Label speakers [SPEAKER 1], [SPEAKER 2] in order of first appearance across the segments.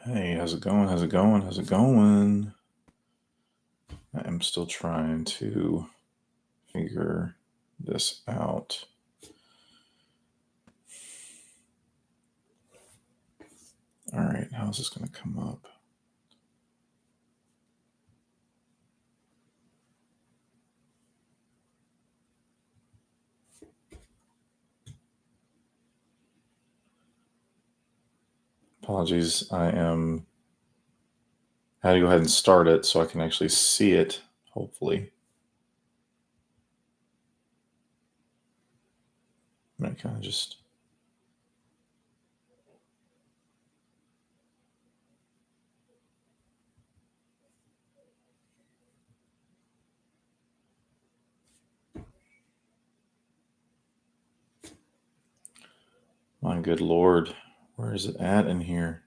[SPEAKER 1] Hey, how's it going? How's it going? How's it going? I'm still trying to figure this out. All right, how's this going to come up? Apologies, I had to go ahead and start it so I can actually see it, hopefully. I'm going to kind of just. My good Lord, where is it at in here?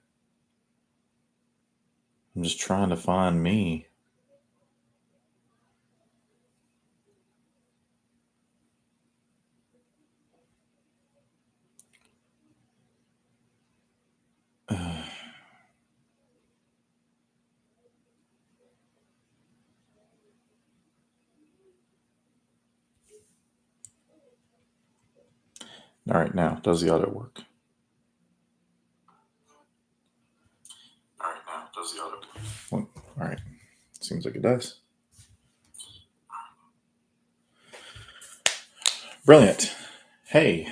[SPEAKER 1] I'm just trying to find me. All right, now, does the audio work? Well, all right, seems like it does. Brilliant. Hey,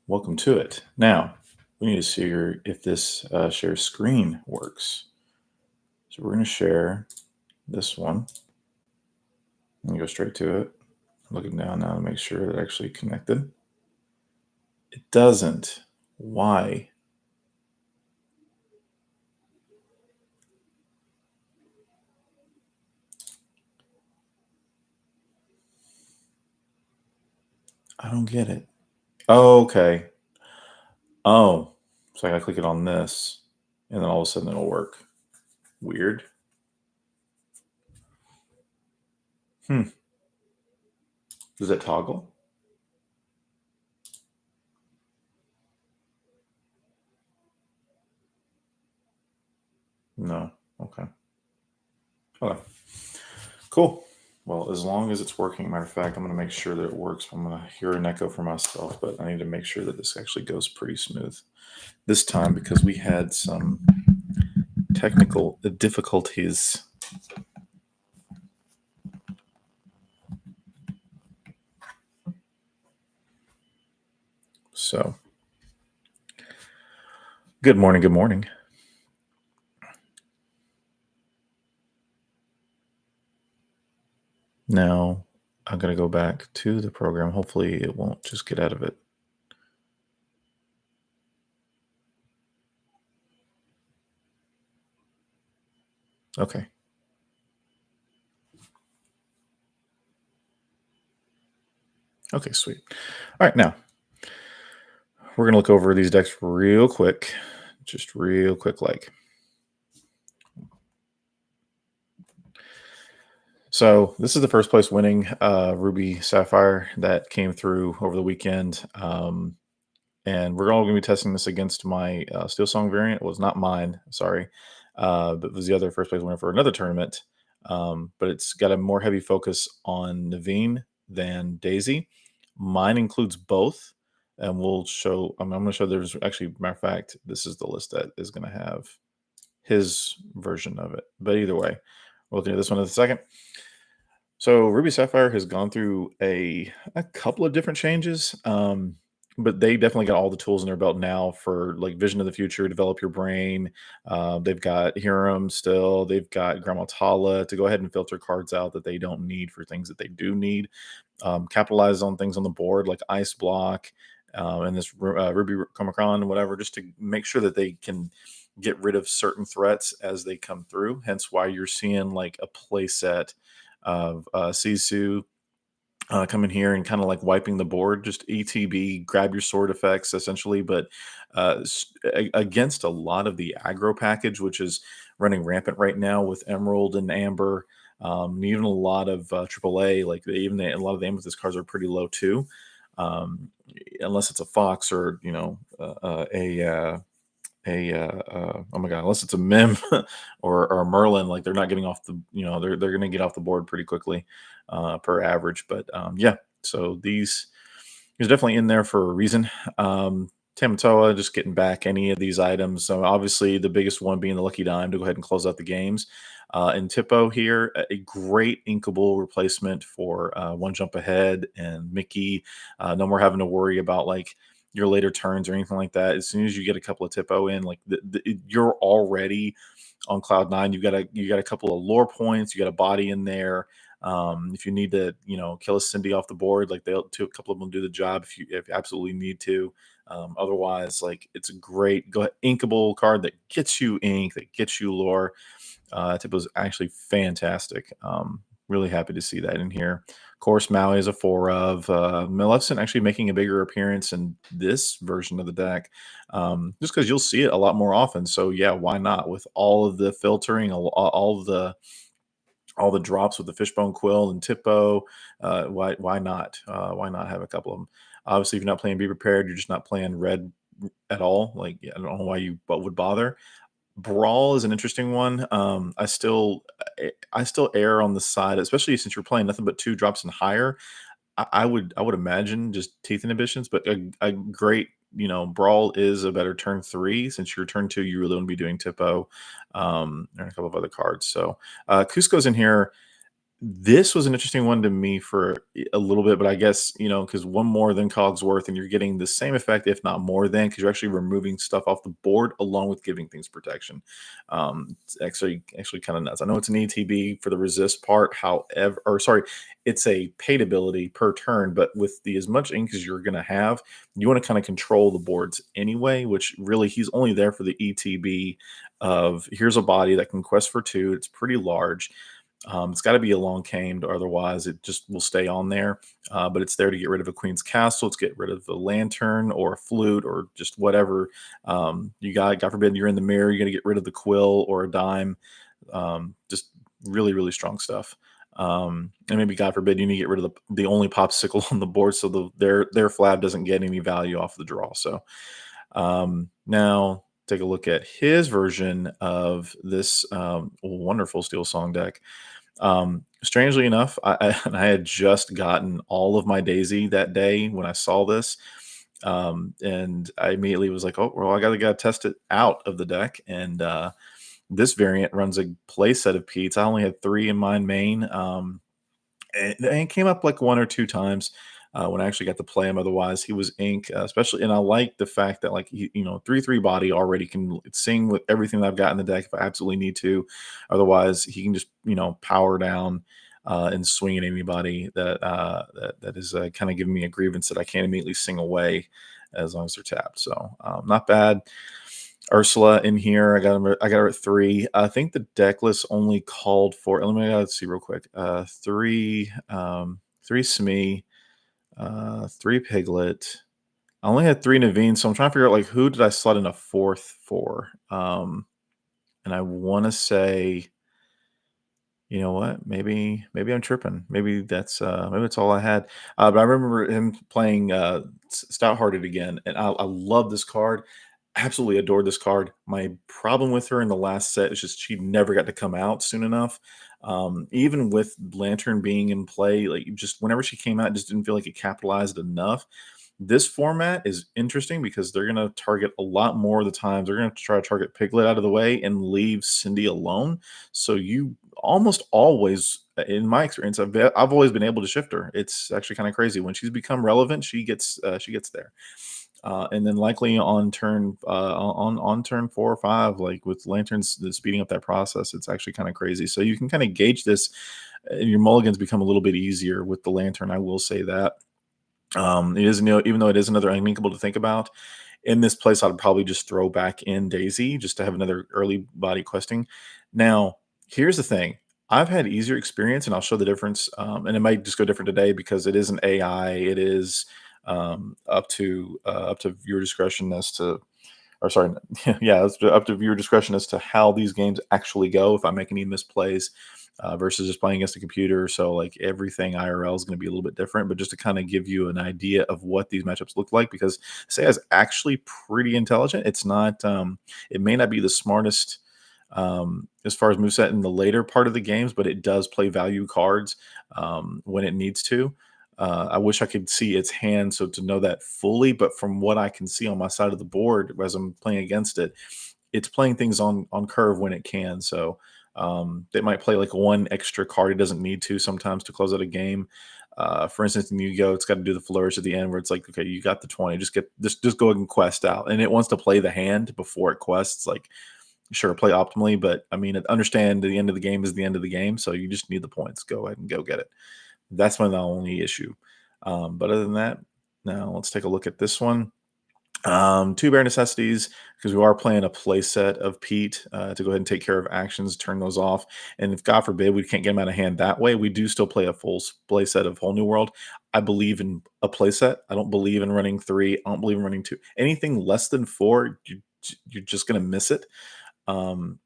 [SPEAKER 1] welcome to it. Now, we need to see if this share screen works. So we're going to share this one. I'm going to go straight to it. I'm looking down now to make sure it actually connected. It doesn't. Why? I don't get it. Oh, okay. Oh, so I got to click it on this, and then all of a sudden it'll work. Weird. Does it toggle? No. Okay. Okay. Cool. Well, as long as it's working, matter of fact, I'm going to make sure that it works. I'm going to hear an echo for myself, but I need to make sure that this actually goes pretty smooth this time because we had some technical difficulties. So, good morning. Good morning. Now, I'm going to go back to the program. Hopefully, it won't just get out of it. Okay. Okay, sweet. All right, now we're going to look over these decks real quick, just real quick like. So this is the first place winning Ruby Sapphire that came through over the weekend. And we're all going to be testing this against my Steel Song variant. It was not mine, sorry, but it was the other first place winner for another tournament. But it's got a more heavy focus on Naveen than Daisy. Mine includes both, and we'll show. I'm going to show. There's actually, matter of fact, this is the list that is going to have his version of it. But either way, we'll do this one in a second. So Ruby Sapphire has gone through a couple of different changes, but they definitely got all the tools in their belt now for like vision of the future, develop your brain. They've got Hiram still. They've got Grandma Tala to go ahead and filter cards out that they don't need for things that they do need. Capitalize on things on the board like Ice Block and this Ruby Comicron and whatever, just to make sure that they can get rid of certain threats as they come through. Hence why you're seeing like a play set of Sisu coming here and kind of like wiping the board, just ETB, grab your sword effects essentially, but against a lot of the aggro package, which is running rampant right now with Emerald and Amber, even a lot of AAA, like a lot of the Amethyst cards are pretty low too, unless it's a Fox or oh my god, unless it's a Mim or a Merlin, like they're not getting off the they're going to get off the board pretty quickly per average. But yeah, so these he's definitely in there for a reason. Tamatoa just getting back any of these items. So obviously the biggest one being the Lucky Dime to go ahead and close out the games. And Tippo here, a great inkable replacement for One Jump Ahead and Mickey. No more having to worry about like your later turns or anything like that. As soon as you get a couple of Tippo in, like you're already on cloud nine. You got a couple of lore points. You got a body in there. If you need to, kill a Cindy off the board, like a couple of them do the job if you absolutely need to. Otherwise, like it's a great inkable card that gets you ink, that gets you lore. Tip was actually fantastic. Really happy to see that in here. Of course, Maui is a four of Maleficent actually making a bigger appearance in this version of the deck, just because you'll see it a lot more often. So yeah, why not? With all of the filtering, all of the drops with the fishbone quill and Tippo, why not? Why not have a couple of them? Obviously, if you're not playing Be Prepared, you're just not playing red at all. Like yeah, I don't know why you would bother. Brawl is an interesting one. I still err on the side, especially since you're playing nothing but two drops and higher. I would imagine just teeth inhibitions, but a great brawl is a better turn three since your turn two you really want to be doing Tipo, and a couple of other cards. So Cusco's in here. This was an interesting one to me for a little bit, but I guess, because one more than Cogsworth, and you're getting the same effect, if not more than, because you're actually removing stuff off the board along with giving things protection. It's actually kind of nuts. I know it's an ETB for the resist part, however, or sorry, it's a paid ability per turn, but with the as much ink as you're going to have, you want to kind of control the boards anyway, which really he's only there for the ETB of here's a body that can quest for two. It's pretty large. It's got to be a long camed, or otherwise it just will stay on there. But it's there to get rid of a queen's castle. It's get rid of a lantern or a flute or just whatever. You got, God forbid, you're in the mirror. You're gonna get rid of the quill or a dime. Just really, really strong stuff. And maybe God forbid you need to get rid of the only popsicle on the board, so their flab doesn't get any value off the draw. So now take a look at his version of this wonderful Steel Song deck. Strangely enough, I had just gotten all of my Daisy that day when I saw this. And I immediately was like, oh, well, I gotta test it out of the deck. And this variant runs a play set of Pete's. I only had three in my main. And it came up like one or two times when I actually got to play him. Otherwise, he was ink, especially. And I like the fact that like he, 3/3 body already can sing with everything that I've got in the deck if I absolutely need to. Otherwise, he can just power down and swing at anybody that is kind of giving me a grievance that I can't immediately sing away as long as they're tapped. So not bad. Ursula in here. I got her at three. I think the deck list only called for. Let's see real quick. Three Smee, three Piglet. I only had three Naveen, so I'm trying to figure out like who did I slot in a fourth for. And I want to say, you know what? Maybe I'm tripping. Maybe that's all I had. But I remember him playing Stout Hearted again, and I love this card. Absolutely adored this card. My problem with her in the last set is just she never got to come out soon enough. Even with Lantern being in play, like just whenever she came out, it just didn't feel like it capitalized enough. This format is interesting because they're going to target a lot more of the times. They're going to try to target Piglet out of the way and leave Cindy alone. So you almost always, in my experience, I've always been able to shift her. It's actually kind of crazy when she's become relevant. She gets there. And then likely on turn on turn 4 or 5, like with lanterns speeding up that process, it's actually kind of crazy. So you can kind of gauge this, and your mulligans become a little bit easier with the lantern. I will say that. It is, even though it is another unthinkable to think about, in this place, I'd probably just throw back in Daisy just to have another early body questing. Now, here's the thing. I've had easier experience, and I'll show the difference. And it might just go different today because it is an AI. It is up to viewer discretion as to, or sorry, yeah, it's up to viewer discretion as to how these games actually go. If I make any misplays versus just playing against a computer, so like everything IRL is going to be a little bit different. But just to kind of give you an idea of what these matchups look like, because Seiya is actually pretty intelligent. It's not, it may not be the smartest as far as moveset in the later part of the games, but it does play value cards when it needs to. I wish I could see its hand so to know that fully, but from what I can see on my side of the board as I'm playing against it, it's playing things on curve when it can. So it might play like one extra card it doesn't need to sometimes to close out a game. For instance, in Yu-Gi-Oh, it's got to do the flourish at the end where it's like, okay, you got the 20, just go ahead and quest out, and it wants to play the hand before it quests. Like, sure, play optimally, but I mean, understand the end of the game is the end of the game, so you just need the points. Go ahead and go get it. That's my only issue. But other than that, now let's take a look at this one. Two bare necessities, because we are playing a play set of Pete to go ahead and take care of actions, turn those off. And if God forbid we can't get him out of hand that way, we do still play a full play set of Whole New World. I believe in a play set. I don't believe in running three. I don't believe in running two. Anything less than four, you're just going to miss it. Um,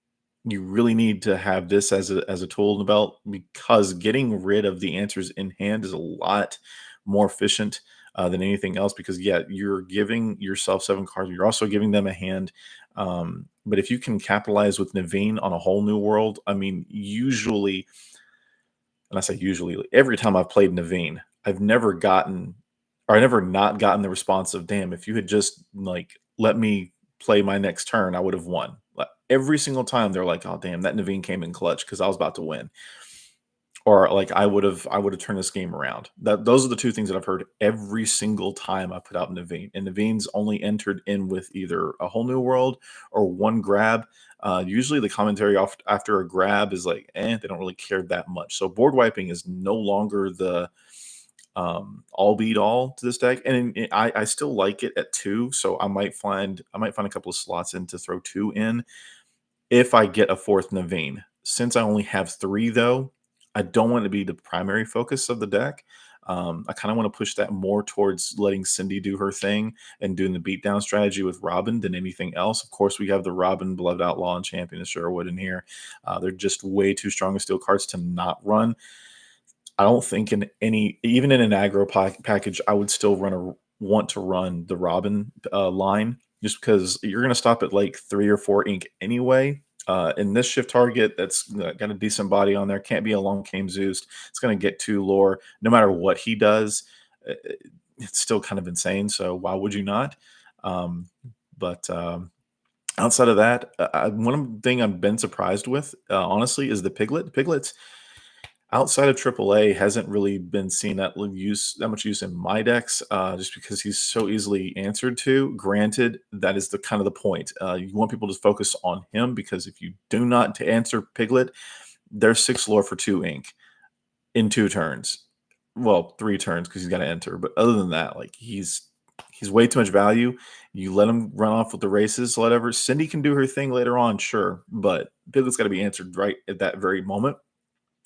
[SPEAKER 1] you really need to have this as a tool in the belt, because getting rid of the answers in hand is a lot more efficient than anything else. Because yeah, you're giving yourself seven cards, you're also giving them a hand. But if you can capitalize with Naveen on a Whole New World, I mean, usually, and I say usually, every time I've played Naveen, I've never gotten, or I never not gotten the response of, "Damn, if you had just like let me play my next turn, I would have won." Like every single time, they're like, "Oh, damn, that Naveen came in clutch because I was about to win," or like, I would have turned this game around." That those are the two things that I've heard every single time I put out Naveen, and Naveen's only entered in with either a Whole New World or one grab. Usually, the commentary after a grab is like, they don't really care that much. So board wiping is no longer the all beat all to this deck, and I still like it at two. So I might find a couple of slots in to throw two in if I get a fourth Naveen. Since I only have three, though, I don't want to be the primary focus of the deck. I kind of want to push that more towards letting Cindy do her thing and doing the beatdown strategy with Robin than anything else. Of course, we have the Robin, Beloved Outlaw, and Champion of Sherwood in here. They're just way too strong of steel cards to not run. I don't think in any, even in an aggro package, I would still want to run the Robin line, just because you're going to stop at like 3 or 4 ink anyway. In this shift target that's got a decent body on there, can't be a long game Zeus. It's going to get too lore. No matter what he does, uh, it's still kind of insane. So why would you not? Um, but outside of that, one thing I've been surprised with, honestly, is the Piglet. Piglets outside of AAA hasn't really been seen that much use in my decks, just because he's so easily answered to. Granted, that is the kind of the point. You want people to focus on him, because if you do not to answer Piglet, there's 6 lore for 2 ink in 2 turns. Well, 3 turns because he's got to enter. But other than that, like he's way too much value. You let him run off with the races, whatever. Cindy can do her thing later on, sure, but Piglet's got to be answered right at that very moment.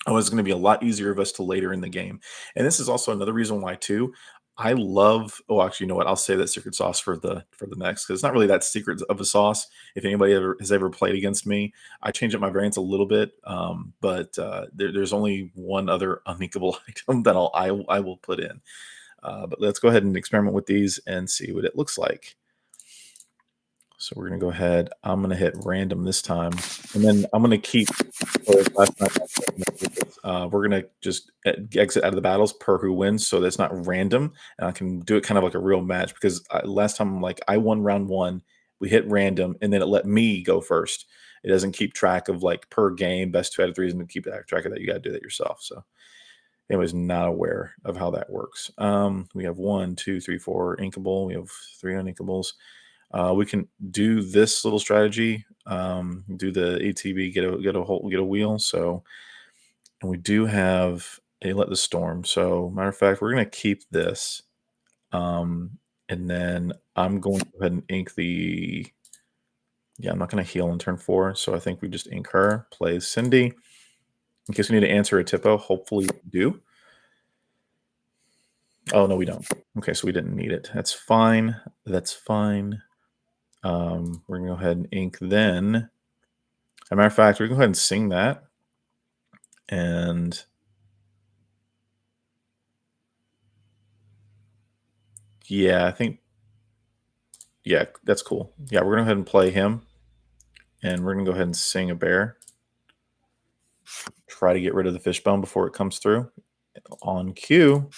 [SPEAKER 1] Oh, it's going to be a lot easier of us to later in the game. And this is also another reason why too. I love. Oh, actually, you know what? I'll say that secret sauce for the next, because it's not really that secret of a sauce. If anybody has ever played against me, I change up my variants a little bit. But there's only one other unthinkable item that I will put in. But let's go ahead and experiment with these and see what it looks like. So we're gonna go ahead. I'm gonna hit random this time, and then I'm gonna keep. Last time we're gonna just exit out of the battles per who wins, so that's not random, and I can do it kind of like a real match. Because last time, like, I won round one, we hit random, and then it let me go first. It doesn't keep track of like per game best 2 out of 3s, and to keep track of that, you got to do that yourself. So, anyways, not aware of how that works. We have 1, 2, 3, 4 inkable. We have 3 uninkables. We can do this little strategy. Do the ATB, get a wheel. So, and we do have a let the storm. So, matter of fact, we're gonna keep this. Um, and then I'm going to go ahead and ink the. Yeah, I'm not gonna heal in turn 4, so I think we just ink her. Play Cindy. In case we need to answer a Tipo, hopefully we do. Oh no, we don't. Okay, so we didn't need it. That's fine. That's fine. We're gonna go ahead and ink then. As a matter of fact, we can go ahead and sing that. And yeah, I think yeah, that's cool. Yeah, we're gonna go ahead and play him, and we're gonna go ahead and sing a bear. Try to get rid of the fishbone before it comes through. On cue,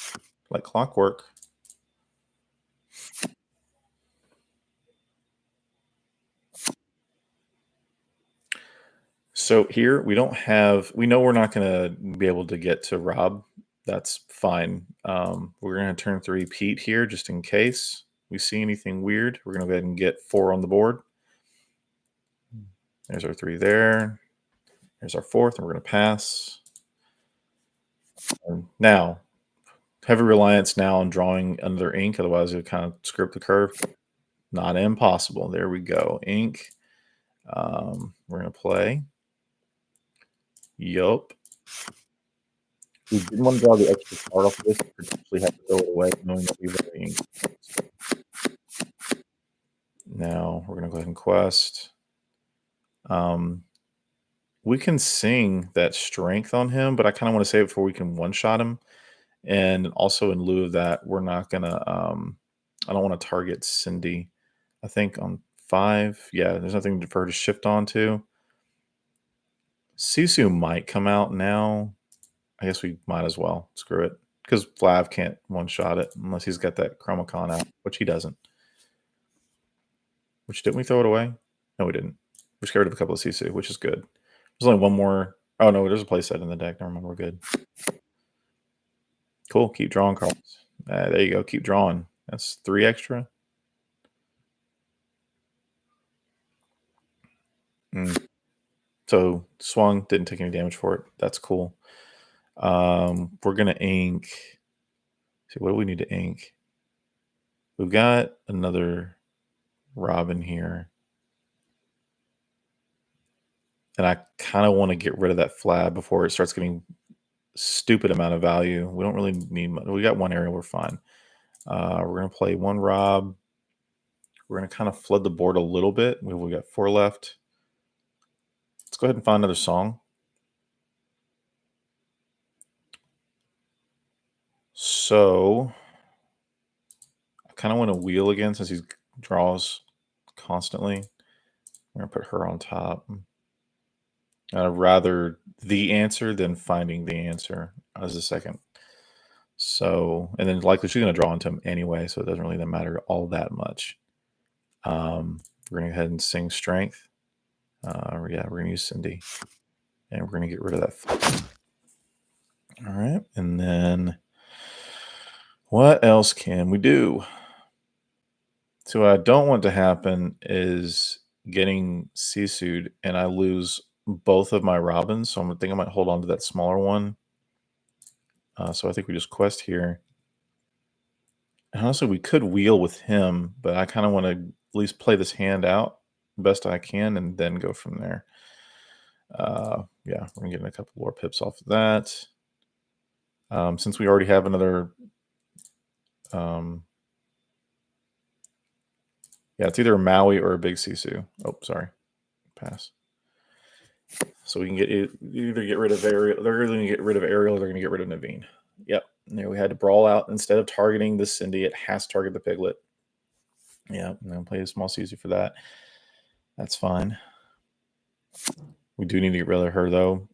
[SPEAKER 1] like clockwork. So here we don't have. We know we're not gonna be able to get to Rob. That's fine. We're gonna turn 3 Pete here just in case we see anything weird. We're gonna go ahead and get 4 on the board. There's our 3 there. There's our 4th, and we're gonna pass. Now, heavy reliance now on drawing another ink, otherwise it would kind of script the curve. Not impossible. There we go. Ink. We're gonna play. Yup. We didn't want to draw the extra card off of this, and potentially have to throw it away, knowing that we've already inked. Now we're gonna go ahead and quest. Um, we can sing that strength on him, but I kind of want to save it before we can one shot him. And also in lieu of that, we're not gonna. I don't want to target Cindy. I think on 5, yeah, there's nothing for her to shift onto. Sisu might come out now. I guess we might as well screw it because Flav can't one shot it unless he's got that Chromacon out, which he doesn't. Which didn't we throw it away? No, we didn't. We just got rid of a couple of Sisu, which is good. There's only one more. Oh no, there's a playset in the deck. Never mind, we're good. Cool. Keep drawing cards. There you go. Keep drawing. That's 3 extra. So swung, didn't take any damage for it. That's cool. We're gonna ink. See, what do we need to ink? We've got another Robin here. And I kind of want to get rid of that flab before it starts getting stupid amount of value. We don't really need much. We got 1 area, we're fine. We're gonna play 1 Rob. We're gonna kind of flood the board a little bit. We got 4 left. Let's go ahead and find another song. So I kind of want to wheel again since he draws constantly. We're gonna put her on top. I'd rather the answer than finding the answer as a second. So, and then likely she's going to draw into him anyway, so it doesn't really matter all that much. We're going to go ahead and sing Strength. Yeah, we're going to use Cindy. And we're going to get rid of that. All right. And then what else can we do? So what I don't want to happen is getting Sisu'd and I lose both of my Robins. So I think I might hold on to that smaller one. So I think we just quest here. And honestly, we could wheel with him, but I kind of want to at least play this hand out best I can and then go from there. Yeah, we're gonna get a couple more pips off of that. Since we already have another, yeah, it's either a Maui or a Big Sisu. Oh, sorry, pass. So we can either get rid of Ariel. They're going to get rid of Ariel. Or they're going to get rid of Naveen. Yep. And there we had to brawl out instead of targeting the Cindy. It has to target the Piglet. Yeah, I'm going to play a small Sisu for that. That's fine. We do need to get rid of her though,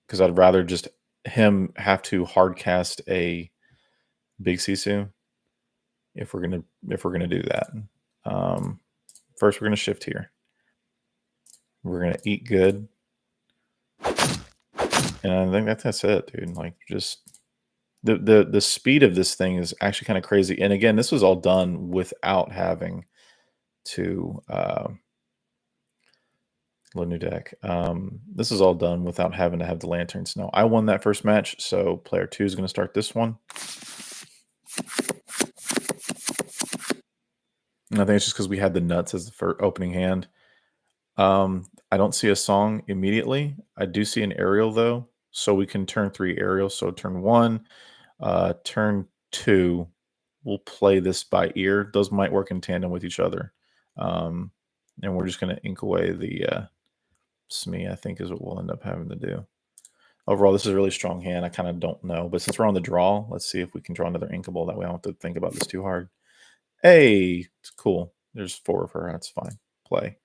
[SPEAKER 1] because I'd rather just him have to hard cast a Big Sisu if we're gonna do that. First, we're gonna shift here. We're gonna eat good, and I think that's it, dude. Like just the speed of this thing is actually kind of crazy. And again, this was all done without having to load new deck. This is all done without having to have the lanterns. No, I won that first match, so player 2 is going to start this one. And I think it's just because we had the nuts as the first opening hand. I don't see a song immediately. I do see an aerial though, so we can turn 3 aerial. So turn 1, turn 2, we'll play this by ear. Those might work in tandem with each other. and we're just going to ink away the SME, I think is what we'll end up having to do. Overall, this is a really strong hand. I kind of don't know, but since we're on the draw, let's see if we can draw another inkable. That way I don't have to think about this too hard. Hey, it's cool. There's 4 of her. That's fine. Play.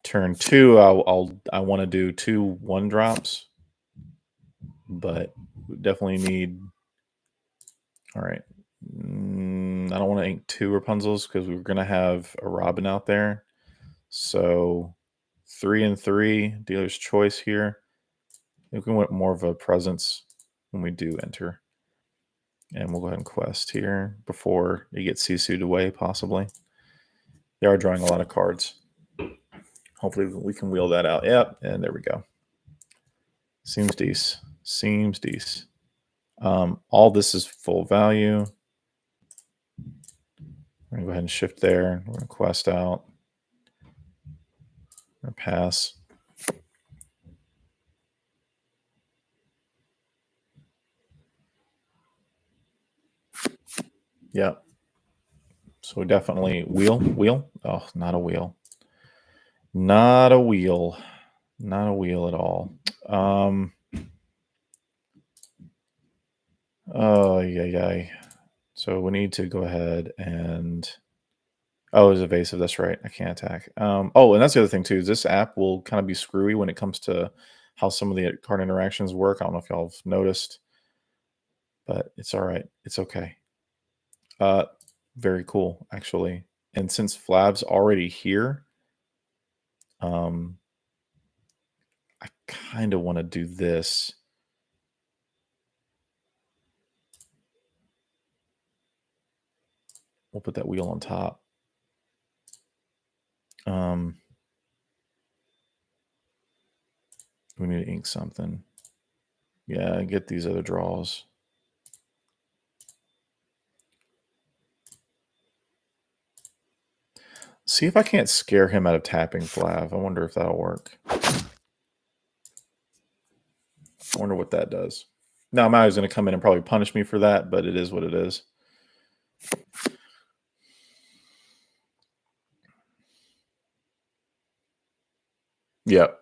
[SPEAKER 1] Turn 2, I want to do 2 1-drops, but we definitely need. All right. I don't want to ink 2 Rapunzels because we were going to have a Robin out there. So 3 and 3, dealer's choice here. I think we want more of a presence when we do enter. And we'll go ahead and quest here before it gets CC'd away, possibly. They are drawing a lot of cards. Hopefully we can wheel that out. Yep, and there we go. Seems decent. Seems decent. All this is full value. We're going to go ahead and shift there. We're going to quest out. Or pass. Yep. So we definitely wheel. Oh, not a wheel. Not a wheel. Not a wheel at all. Oh, yeah. So we need to go ahead and. Oh, it's evasive. That's right. I can't attack. Oh, and that's the other thing too. Is this app will kind of be screwy when it comes to how some of the card interactions work. I don't know if y'all have noticed, but it's all right. It's okay. Very cool, actually. And since Flab's already here, I kind of want to do this. We'll put that wheel on top. We need to ink something. Yeah, get these other draws. See if I can't scare him out of tapping Flav. I wonder if that'll work. I wonder what that does. Now, Maui's going to come in and probably punish me for that, but it is what it is. Yep.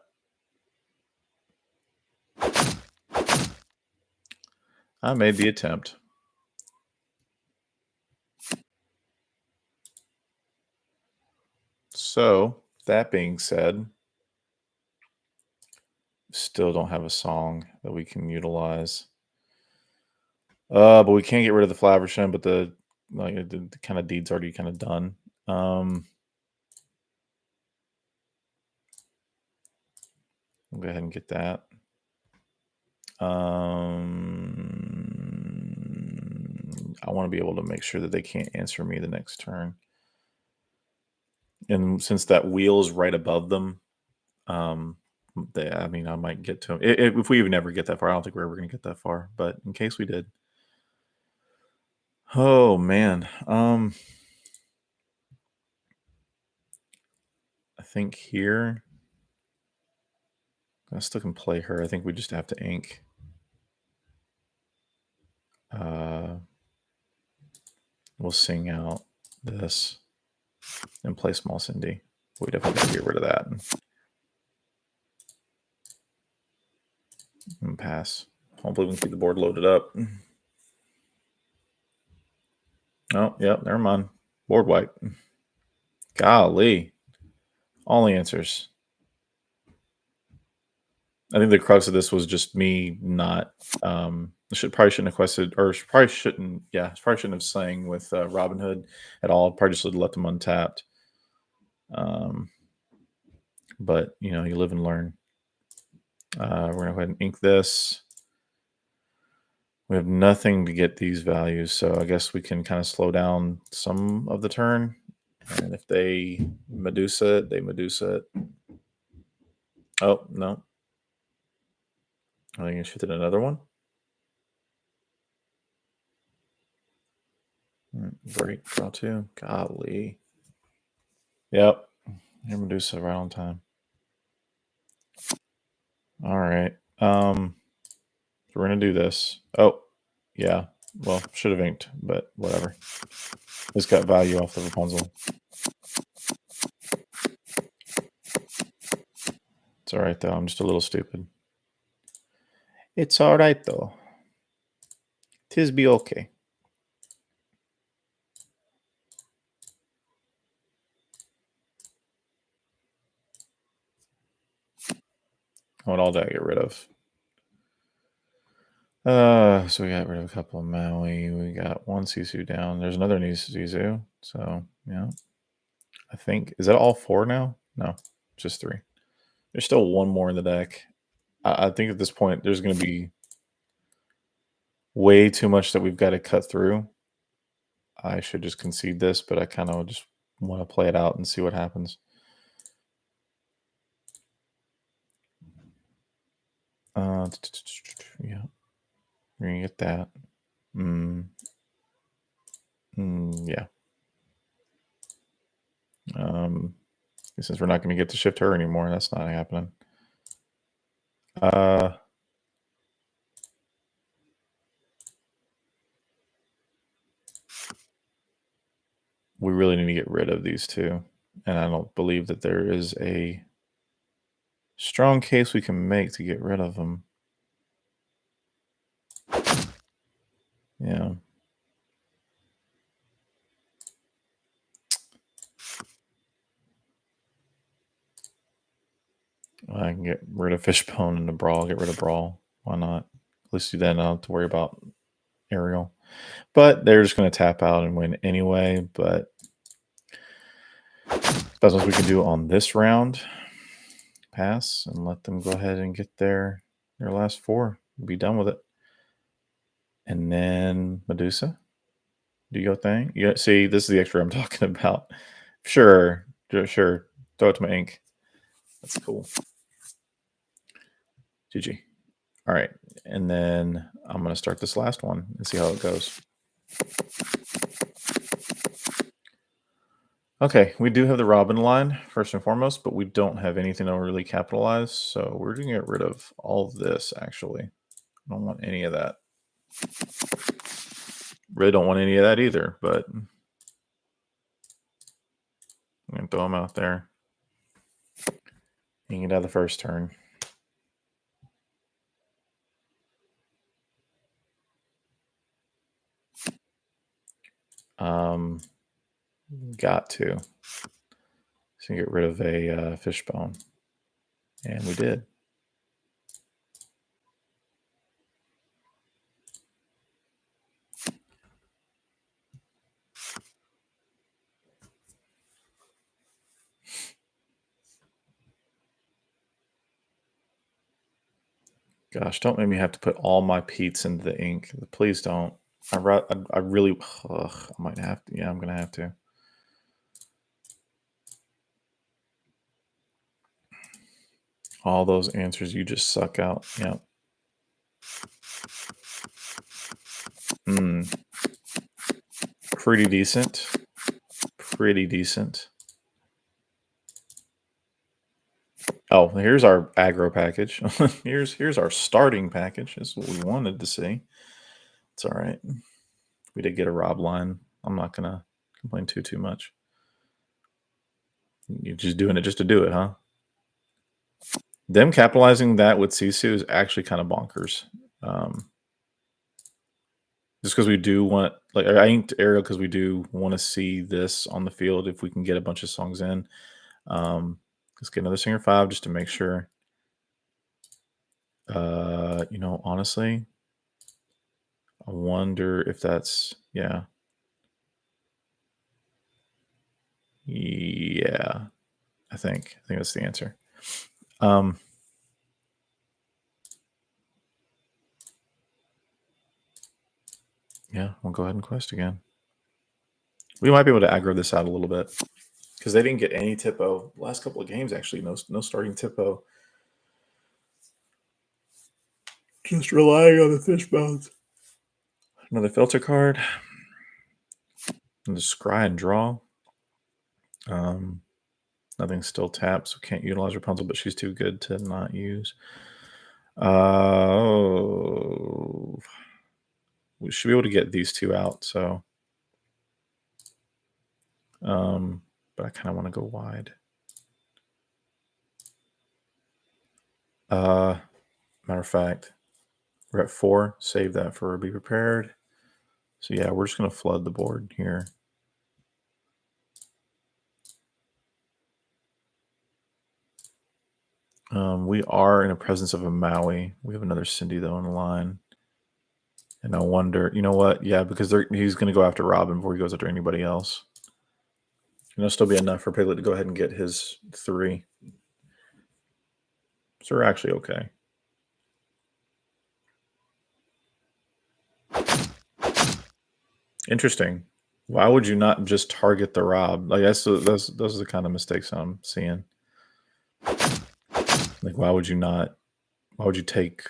[SPEAKER 1] I made the attempt. So, that being said, still don't have a song that we can utilize. But we can't get rid of the Flaversham, but the kind of deed's already kind of done. We'll go ahead and get that. I want to be able to make sure that they can't answer me the next turn. And since that wheel is right above them, I might get to them. If we even ever get that far, I don't think we're ever going to get that far. But in case we did. Oh, man. I think here, I still can play her. I think we just have to ink. We'll sing out this and play Small Cindy. We definitely got to get rid of that. And pass. Hopefully we can keep the board loaded up. Oh, yep, never mind. Board wipe. Golly. All the answers. I think the crux of this was just me not probably shouldn't have quested, or probably shouldn't have sang with Robin Hood at all. Probably just left them untapped. But you live and learn. We're gonna go ahead and ink this. We have nothing to get these values, so I guess we can kind of slow down some of the turn. And if they Medusa it, they Medusa it. Oh, no. Are they going to shoot at another one? Great. Draw 2. Golly. Yep. You're Medusa right on time. All right. So we're going to do this. Oh, yeah. Well, should have inked, but whatever. This got value off the Rapunzel. It's all right though. I'm just a little stupid. It's all right though. Tis be okay. What all did I get rid of? So we got rid of a couple of Maui. We got one Sisu down. There's another new Sisu. So yeah, I think is that all four now? No, just three. There's still one more in the deck. I think at this point there's going to be way too much that we've got to cut through. I should just concede this, but I kind of just want to play it out and see what happens. Yeah, we're gonna get that. Yeah. Since we're not going to get to shift her anymore, that's not happening. Uh, we really need to get rid of these two, and I don't believe that there is a strong case we can make to get rid of them. Yeah. I can get rid of Fishbone and the Brawl, get rid of Brawl. Why not? At least you then don't have to worry about Ariel. But they're just going to tap out and win anyway. But that's what we can do on this round. Pass and let them go ahead and get their last four. Be done with it. And then Medusa, do your thing. Yeah, see, this is the extra I'm talking about. Sure. Throw it to my ink. That's cool. GG. All right. And then I'm going to start this last one and see how it goes. Okay, we do have the Robin line, first and foremost, but we don't have anything to really capitalize. So we're going to get rid of all of this, actually. I don't want any of that. Really don't want any of that either, but I'm going to throw them out there. You can get out of the first turn. Got to. So get rid of a Fishbone. And we did. Gosh, don't make me have to put all my Pete's into the ink. Please don't. I really, I might have to. Yeah, I'm going to have to. All those answers you just suck out. Yep. Pretty decent. Pretty decent. Oh, here's our aggro package. here's our starting package. This is what we wanted to see. It's all right. We did get a Rob line. I'm not gonna complain too much. You're just doing it just to do it, huh? Them capitalizing that with Sisu is actually kind of bonkers. Just because we do want, like, I inked Ariel because we do want to see this on the field if we can get a bunch of songs in. Let's get another Singer 5 just to make sure. Honestly, I wonder if that's, yeah. Yeah, I think that's the answer. Yeah, we'll go ahead and quest again. We might be able to aggro this out a little bit because they didn't get any Tippo. Last couple of games, actually, no starting Tippo. Just relying on the Fishbones. Another filter card. And the scry and draw. Nothing still taps, so can't utilize Rapunzel, but she's too good to not use. We should be able to get these two out, so but I kind of want to go wide. Matter of fact, we're at 4. Save that for be prepared. So yeah, we're just gonna flood the board here. We are in the presence of a Maui. We have another Cindy though on the line. And I wonder, you know what? Yeah, because he's going to go after Robin before he goes after anybody else. And it'll still be enough for Piglet to go ahead and get his 3. So we're actually okay. Interesting. Why would you not just target the Rob? Like those are the kind of mistakes I'm seeing. Like why would you not? Why would you take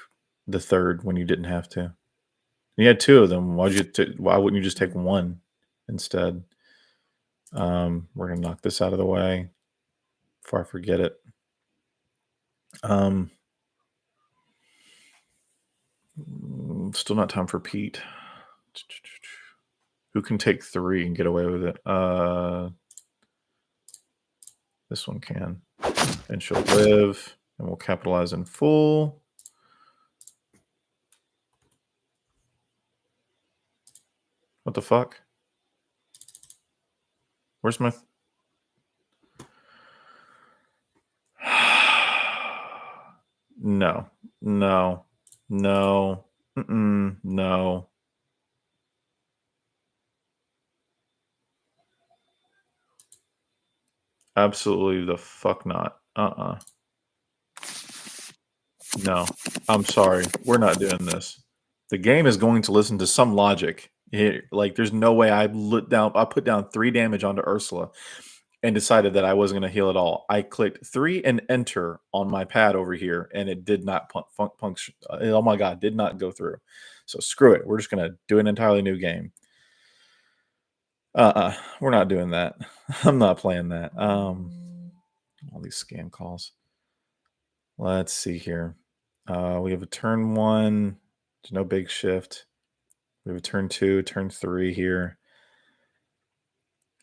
[SPEAKER 1] the 3rd when you didn't have to? You had 2 of them. Why wouldn't you just take 1 instead? We're gonna knock this out of the way before I forget it. Still not time for Pete. Who can take 3 and get away with it? This one can. And she'll live, and we'll capitalize in full. What the fuck? Where's my... No. No. No. No. Absolutely the fuck not. No. I'm sorry. We're not doing this. The game is going to listen to some logic. Like, there's no way I put down 3 damage onto Ursula and decided that I wasn't going to heal at all. I clicked 3 and enter on my pad over here, and it did not puncture. Oh my god, did not go through. So screw it. We're just going to do an entirely new game. We're not doing that. I'm not playing that. All these scam calls. Let's see here. We have a turn 1. There's no big shift. We have a turn 2, turn 3 here.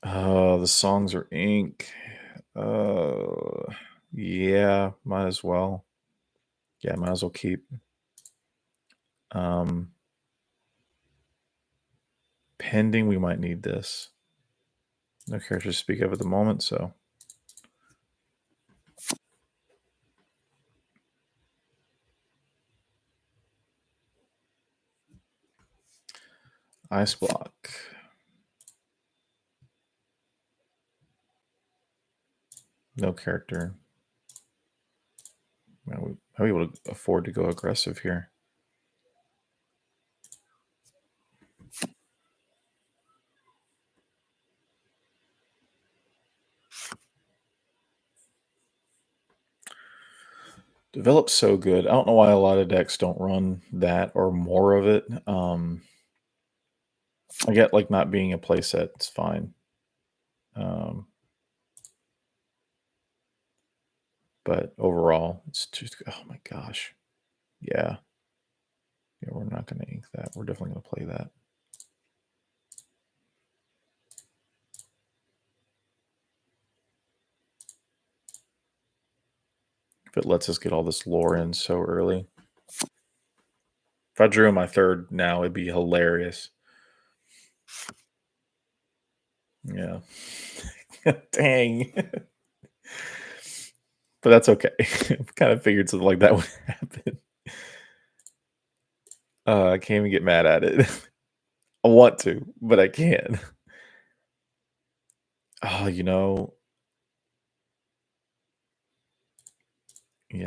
[SPEAKER 1] Oh, the songs are ink. Yeah, might as well. Yeah, might as well keep. Pending, we might need this. No characters to speak of at the moment, so. Ice block. No character. Man, how are we able to afford to go aggressive here? Develop's so good. I don't know why a lot of decks don't run that or more of it. I get like not being a playset, it's fine. But overall, it's just, oh my gosh. Yeah. Yeah, we're not going to ink that. We're definitely going to play that. If it lets us get all this lore in so early. If I drew my 3rd now, it'd be hilarious. Yeah. Dang. But that's okay. I kind of figured something like that would happen. I can't even get mad at it. I want to, but I can't. Oh, yeah,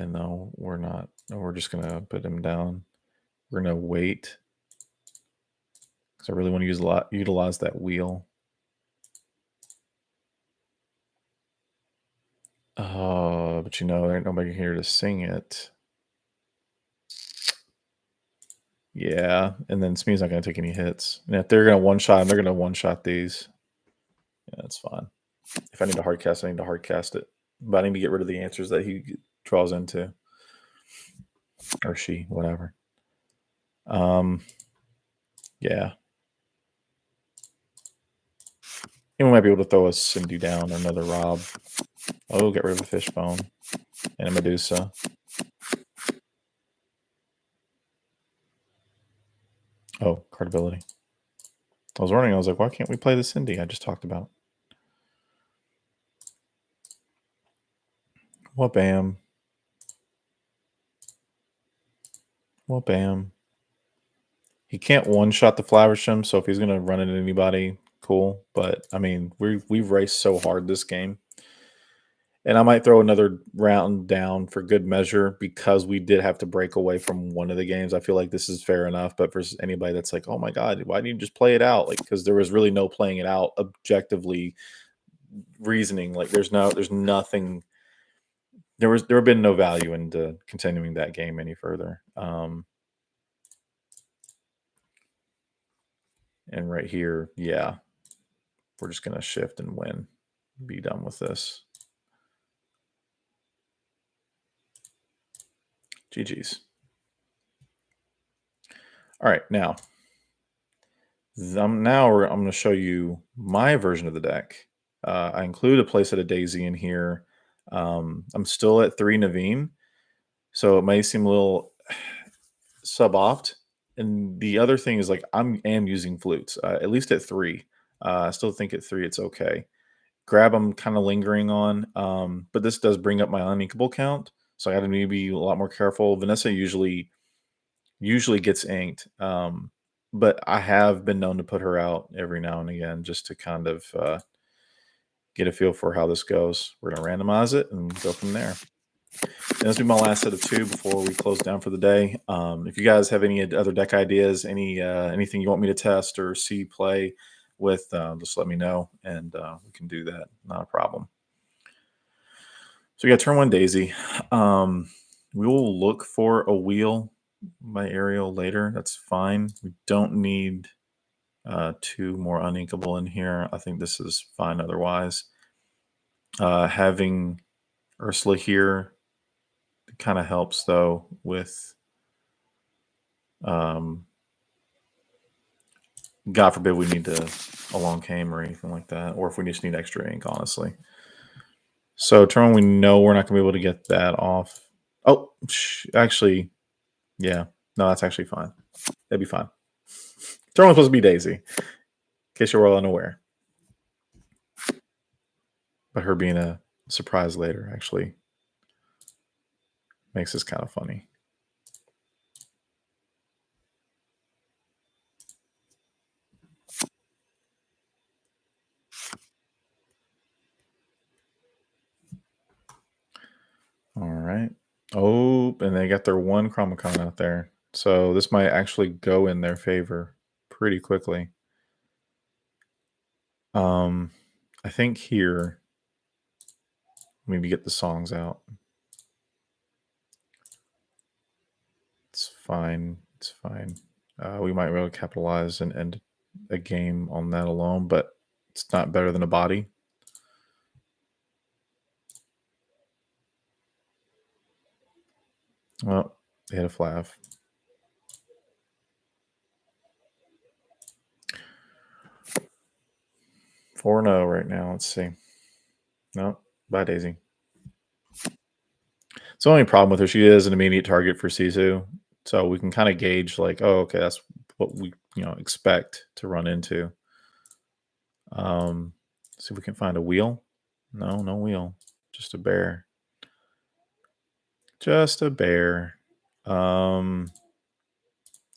[SPEAKER 1] no, we're not. No, we're just gonna put him down. We're gonna wait because I really want to utilize that wheel. But there ain't nobody here to sing it. Yeah, and then Smee's not gonna take any hits. And if they're gonna one-shot him, they're gonna one-shot these. Yeah, that's fine. If I need to hard cast, I need to hard cast it. But I need to get rid of the answers that he draws into. Or she, whatever. Yeah. And we might be able to throw a Cindy down, another Rob. Oh, get rid of a Fishbone. And a Medusa. Oh, card ability. I was wondering. I was like, why can't we play the Cindy I just talked about? What bam? What bam? He can't one shot the Flaversham, so if he's gonna run it at anybody, cool. But I mean, we've raced so hard this game. And I might throw another round down for good measure because we did have to break away from one of the games. I feel like this is fair enough. But for anybody that's like, oh my God, why didn't you just play it out? Like, because there was really no playing it out objectively reasoning. Like, there's nothing. There have been no value into continuing that game any further. And right here, yeah, we're just gonna shift and win. Be done with this. GG's. All right, I'm going to show you my version of the deck. I include a playset of Daisy in here. I'm still at 3 Naveen, so it may seem a little sub-opt. And the other thing is, like, am using flutes, at least at 3. I still think at 3 it's okay. Grab I'm kind of lingering on, but this does bring up my uninkable count, so I got to maybe be a lot more careful. Vanessa usually gets inked. But I have been known to put her out every now and again just to kind of get a feel for how this goes. We're going to randomize it and go from there. And this will be my last set of 2 before we close down for the day. If you guys have any other deck ideas, anything you want me to test or see play with, just let me know and we can do that. Not a problem. So we got turn 1 Daisy. We will look for a wheel by Ariel later. That's fine. We don't need 2 more uninkable in here. I think this is fine otherwise. Having Ursula here kind of helps though with um, God forbid we need a long game or anything like that, or if we just need extra ink, honestly. So turn 1, we know we're not going to be able to get that off. Oh, actually, yeah. No, that's actually fine. That'd be fine. Turn 1's supposed to be Daisy, in case you're all unaware. But her being a surprise later actually makes this kind of funny. All right. Oh, and they got their 1 Chromacon out there. So this might actually go in their favor pretty quickly. I think here, maybe get the songs out. It's fine. It's fine. We might really capitalize and end a game on that alone, but it's not better than a body. Well, they hit a flav. 4-0 right now. Let's see. No, bye, Daisy. So the only problem with her, she is an immediate target for Sisu. So we can kind of gauge like, oh, okay, that's what we expect to run into. See if we can find a wheel. No, no wheel. Just a bear. Just a bear. Yeah,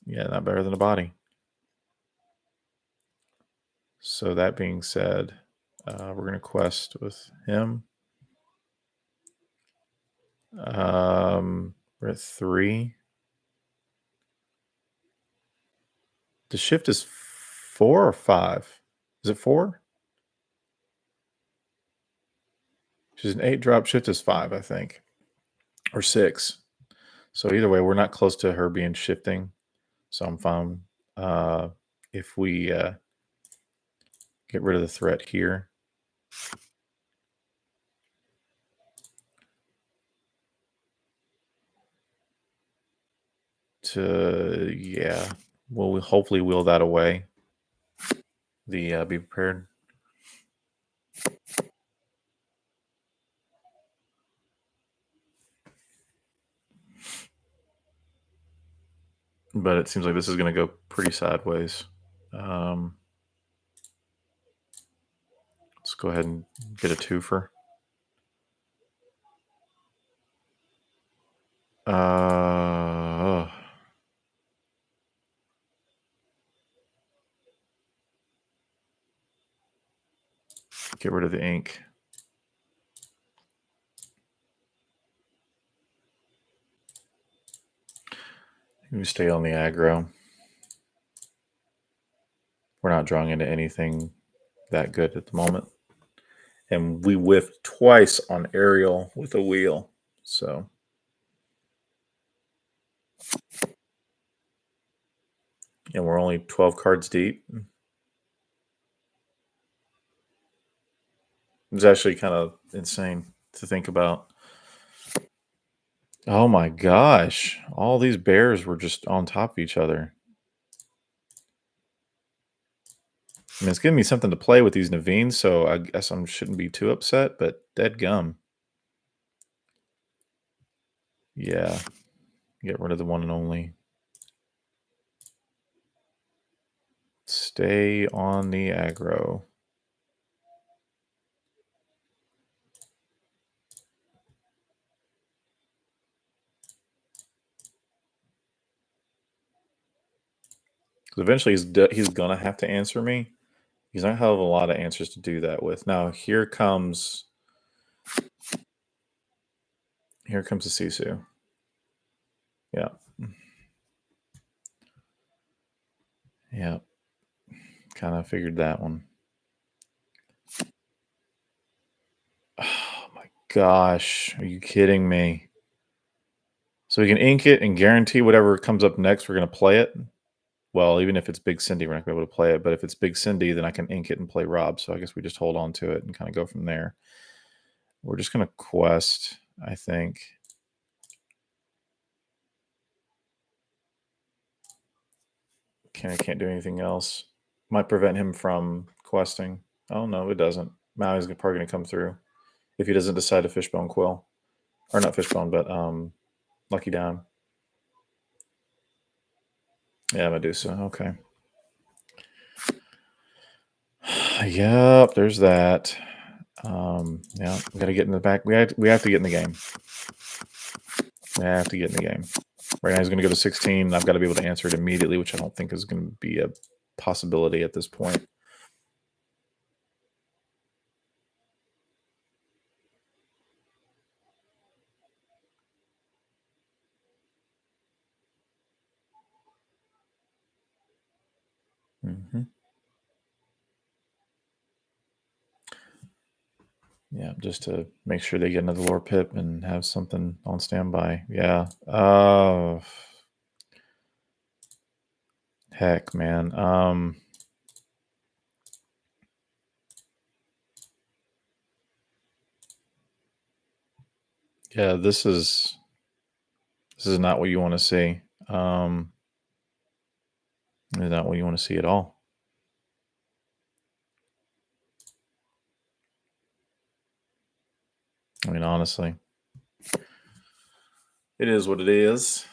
[SPEAKER 1] not better than a body. So that being said, we're gonna quest with him. We're at 3. The shift is 4 or 5. Is it 4? She's an 8 drop. Shift is 5, I think, or 6. So either way, we're not close to her being shifting. So I'm fine. If we get rid of the threat here. Yeah, we'll hopefully wheel that away. The be prepared. but it seems like this is going to go pretty sideways. Um, let's go ahead and get a twofer. Uh, get rid of the ink. We stay on the aggro. We're not drawing into anything that good at the moment. And we whiffed twice on aerial with a wheel. So, and we're only 12 cards deep. It's actually kind of insane to think about. Oh my gosh. All these bears were just on top of each other. I mean, it's giving me something to play with these Naveens, so I guess I shouldn't be too upset, but dead gum. Yeah. Get rid of the one and only. Stay on the aggro. Eventually, he's gonna have to answer me. He's not have a lot of answers to do that with. Now here comes the Sisu. Yeah, yeah. Kind of figured that one. Oh my gosh, are you kidding me? So we can ink it and guarantee whatever comes up next, we're gonna play it. Well, even if it's Big Cindy, we're not gonna be able to play it. But if it's Big Cindy, then I can ink it and play Rob. So I guess we just hold on to it and kind of go from there. We're just gonna quest, I think. I can't do anything else. Might prevent him from questing. Oh no, it doesn't. Maui's probably gonna come through if he doesn't decide to fishbone quill, or not fishbone, but lucky dime. Yeah, Medusa. Okay. Yep, there's that. Yeah, we gotta get in the back. We have to get in the game. We have to get in the game. Right now he's gonna go to 16. I've got to be able to answer it immediately, which I don't think is gonna be a possibility at this point. Mm-hmm. Yeah, just to make sure they get another lore pip and have something on standby. Yeah. Heck, man. Yeah, this is not what you want to see. Is not what you want to see at all. I mean, honestly, it is what it is.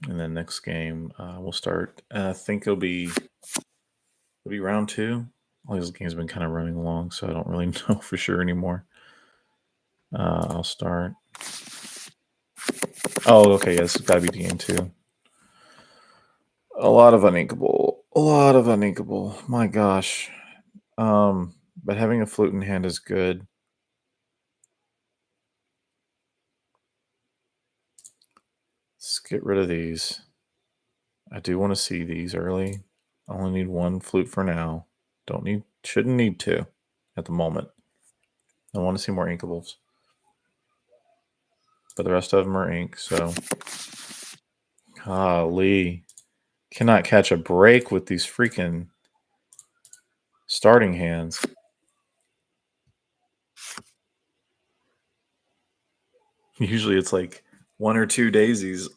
[SPEAKER 1] And then next game, we'll start. I think it'll be round two. All these games have been kind of running along, so I don't really know for sure anymore. I'll start. Oh, okay. Yes, it's got to be the game two. A lot of uninkable. A lot of uninkable. My gosh. But having a flute in hand is good. Let's get rid of these. I do want to see these early. I only need one flute for now. Shouldn't need two at the moment. I want to see more inkables. But the rest of them are ink, so golly. Cannot catch a break with these freaking starting hands. Usually it's like one or two daisies.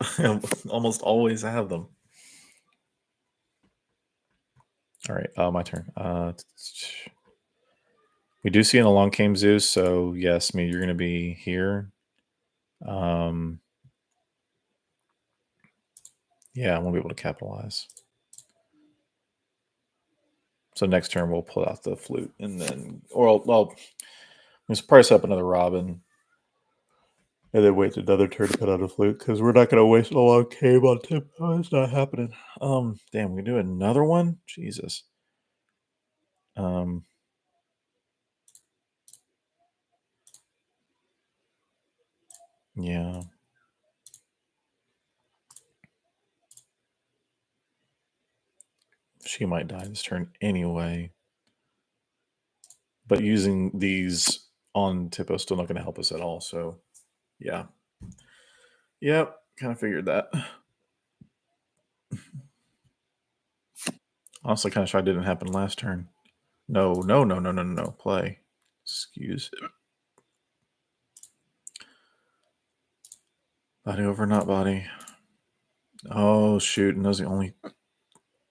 [SPEAKER 1] Almost always have them. All right, my turn. We do see an along came Zeus, so yes, me, you're gonna be here. Um, yeah, I won't be able to capitalize. So next turn we'll pull out the flute and then, or well, let's price up another Robin and then wait another turn to put out a flute because we're not gonna waste a long cave on tip. Oh, it's not happening. Damn, we can do another one. Jesus. Um, yeah, she might die this turn anyway. But using these on Tippo is still not going to help us at all. So, yeah. Yep. Kind of figured that. Honestly, kind of sure it didn't happen last turn. No, no, no, no, no, no, no. Play. Excuse. Body over, not body. Oh, shoot. And those are the only.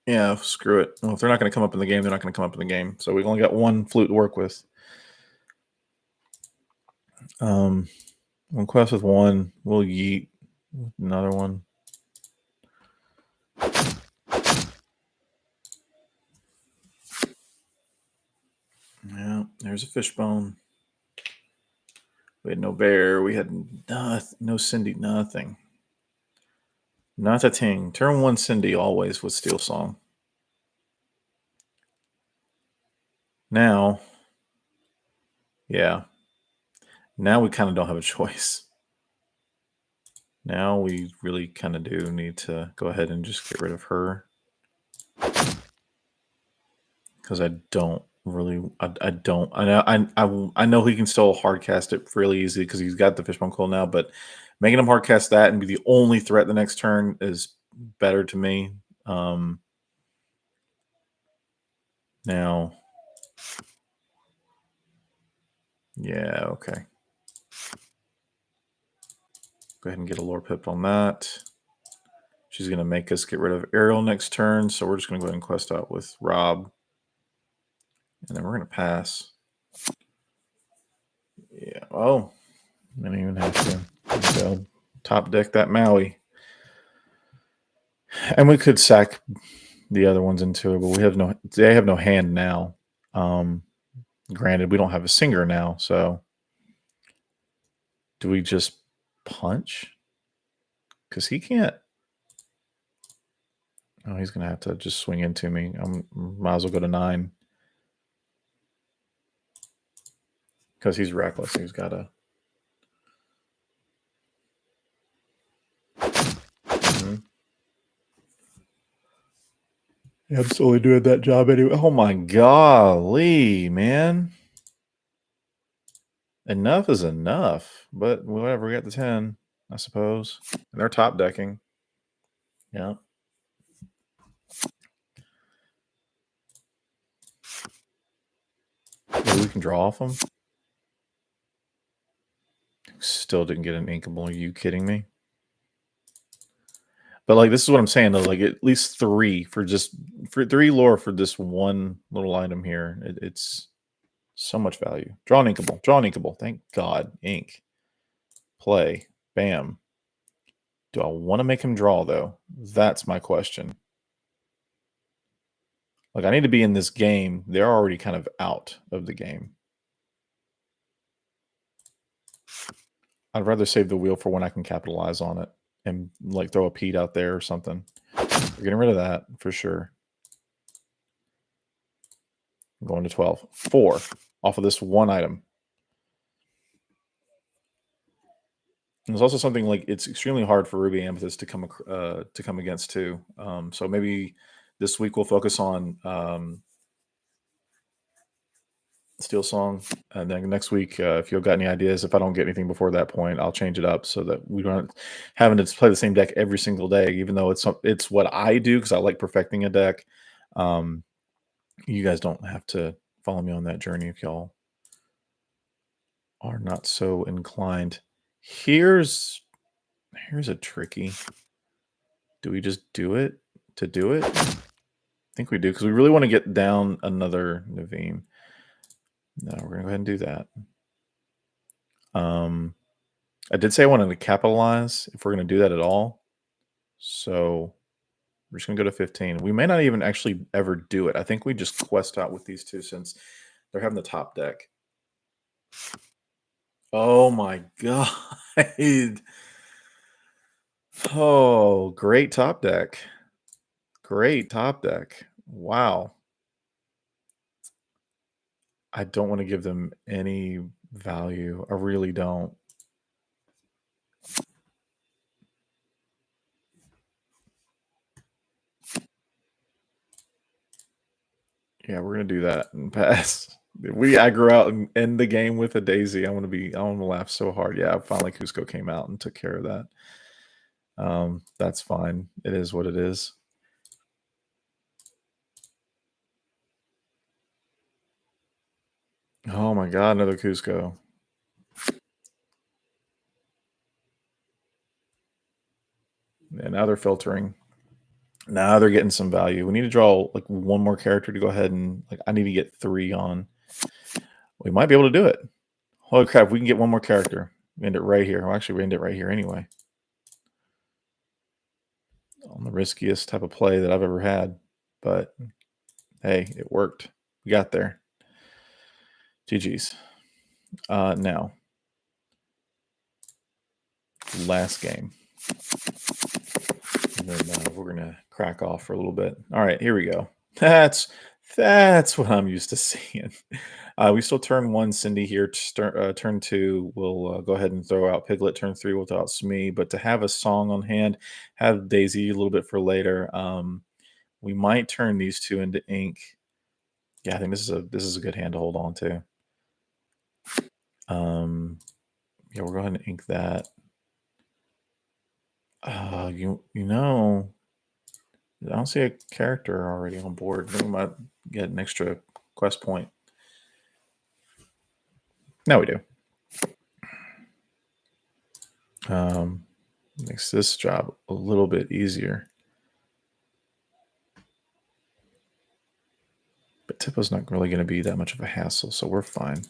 [SPEAKER 1] Yeah, screw it. Well, if they're not going to come up in the game, they're not going to come up in the game. So we've only got one flute to work with. One quest with one. We'll yeet another one. Yeah, there's a fishbone. We had no bear. We had no Cindy, nothing. Not a ting. Turn one Cindy always with Steel Song. Now, yeah. Now we kind of don't have a choice. Now we really kind of do need to go ahead and just get rid of her. Because I don't really, I don't. I know he can still hard cast it really easy because he's got the Fishbone Coil now, but making him hard cast that and be the only threat the next turn is better to me. Now, yeah, okay. Go ahead and get a lore pip on that. She's going to make us get rid of Ariel next turn, so we're just going to go ahead and quest out with Rob. And then we're going to pass. Yeah, oh, I didn't even have to go top deck that Maui. And we could sack the other ones into it, but they have no hand now. Granted, we don't have a singer now, so do we just punch? Because he can't. Oh, he's gonna have to just swing into me. I might as well go to 9 because he's reckless. He's got to. Mm-hmm. Yeah, I'm slowly doing that job anyway. Oh my golly, man! Enough is enough. But whatever, we got the 10, I suppose. And they're top decking. Yeah. Maybe we can draw off them. Still didn't get an inkable. Are you kidding me? But like, this is what I'm saying though. Like, at least 3 for 3 lore for this one little item here. It's so much value. Draw an inkable. Draw an inkable. Thank God. Ink. Play. Bam. Do I want to make him draw though? That's my question. Like, I need to be in this game. They're already kind of out of the game. I'd rather save the wheel for when I can capitalize on it and like throw a Pete out there or something. We're getting rid of that for sure. I'm going to 12. 4 off of this one item. And there's also something like it's extremely hard for Ruby Amethyst to come against too. So maybe this week we'll focus on Steel Song, and then next week, if you've got any ideas, if I don't get anything before that point, I'll change it up so that we don't having to play the same deck every single day. Even though it's what I do because I like perfecting a deck. You guys don't have to follow me on that journey if y'all are not so inclined. Here's a tricky. Do we just do it to do it? I think we do because we really want to get down another Naveen. No, we're gonna go ahead and do that. Um, I did say I wanted to capitalize if we're gonna do that at all. So we're just gonna go to 15. We may not even actually ever do it. I think we just quest out with these two since they're having the top deck. Oh my god. Oh, great top deck. Great top deck. Wow. I don't want to give them any value. I really don't. Yeah, we're gonna do that and pass. We aggro out and end the game with a daisy. I want to laugh so hard. Yeah, finally Cusco came out and took care of that. That's fine. It is what it is. Oh my god, another Cusco. And now they're filtering. Now they're getting some value. We need to draw like one more character to go ahead and like I need to get 3 on. We might be able to do it. Holy crap, we can get one more character. We end it right here. Well, actually, we end it right here anyway. On the riskiest type of play that I've ever had. But hey, it worked. We got there. GG's. Now, last game. And then we're gonna crack off for a little bit. All right, here we go. That's what I'm used to seeing. We still turn 1 Cindy here. Turn 2, we'll go ahead and throw out Piglet. Turn 3 without Smee. But to have a song on hand, have Daisy a little bit for later. We might turn these two into ink. Yeah, I think this is a good hand to hold on to. Yeah, we'll go ahead and ink that. You know, I don't see a character already on board. We might get an extra quest point. Now we do. Makes this job a little bit easier. But Tippo's not really going to be that much of a hassle, so we're fine.